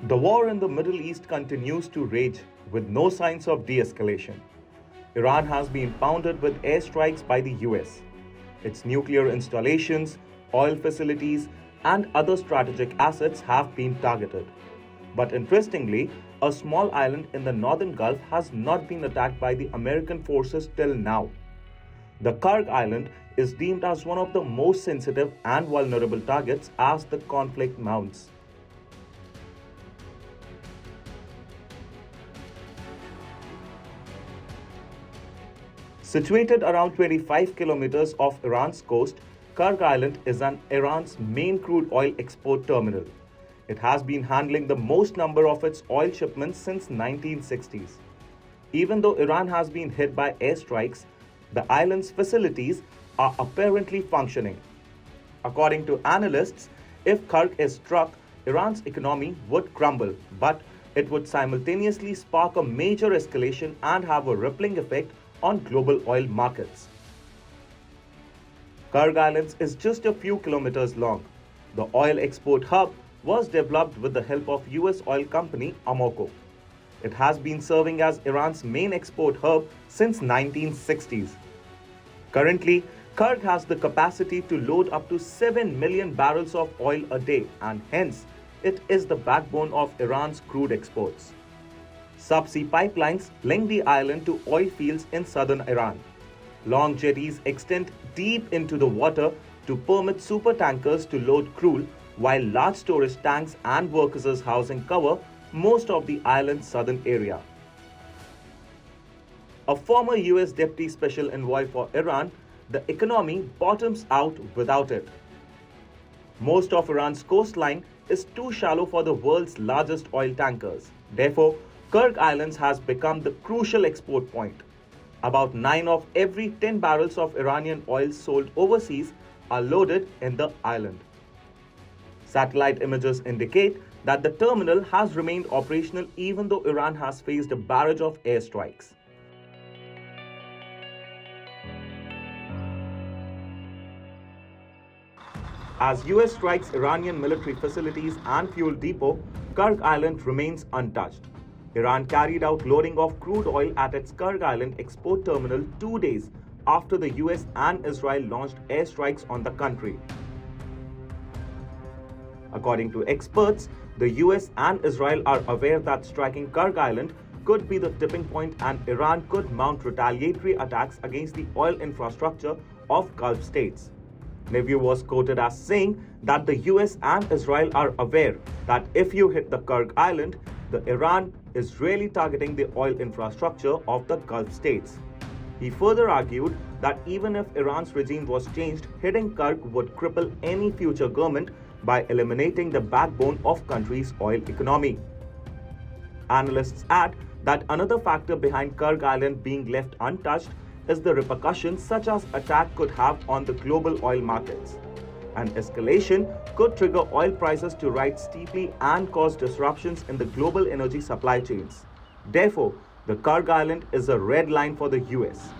The war in the Middle East continues to rage with no signs of de-escalation. Iran has been pounded with airstrikes by the US. Its nuclear installations, oil facilities, and other strategic assets have been targeted. But interestingly, a small island in the northern Gulf has not been attacked by the American forces till now. The Kharg Island is deemed as one of the most sensitive and vulnerable targets as the conflict mounts. Situated around 25 kilometers off Iran's coast, Kharg Island is Iran's main crude oil export terminal. It has been handling the most number of its oil shipments since 1960s. Even though Iran has been hit by airstrikes, the island's facilities are apparently functioning. According to analysts, if Kharg is struck, Iran's economy would crumble, but it would simultaneously spark a major escalation and have a rippling effect on global oil markets. Kharg Island is just a few kilometers long. The oil export hub was developed with the help of US oil company Amoco. It has been serving as Iran's main export hub since 1960s. Currently, Kharg has the capacity to load up to 7 million barrels of oil a day, and hence it is the backbone of Iran's crude exports. Subsea pipelines link the island to oil fields in southern Iran. Long jetties extend deep into the water to permit supertankers to load crude, while large storage tanks and workers' housing cover most of the island's southern area. A former US Deputy Special Envoy for Iran, the economy bottoms out without it. Most of Iran's coastline is too shallow for the world's largest oil tankers. Therefore, Kharg Island has become the crucial export point. About 9 of every 10 barrels of Iranian oil sold overseas are loaded in the island. Satellite images indicate that the terminal has remained operational even though Iran has faced a barrage of airstrikes. As US strikes Iranian military facilities and fuel depot, Kharg Island remains untouched. Iran carried out loading of crude oil at its Kharg Island export terminal 2 days after the US and Israel launched airstrikes on the country. According to experts, the US and Israel are aware that striking Kharg Island could be the tipping point and Iran could mount retaliatory attacks against the oil infrastructure of Gulf states. Neveu was quoted as saying that the US and Israel are aware that if you hit the Kharg Island, the Iran is really targeting the oil infrastructure of the Gulf states. He further argued that even if Iran's regime was changed, hitting Kharg would cripple any future government by eliminating the backbone of country's oil economy. Analysts add that another factor behind Kharg Island being left untouched is the repercussions such as attack could have on the global oil markets. An escalation could trigger oil prices to rise steeply and cause disruptions in the global energy supply chains. Therefore, the Kharg Island is a red line for the US.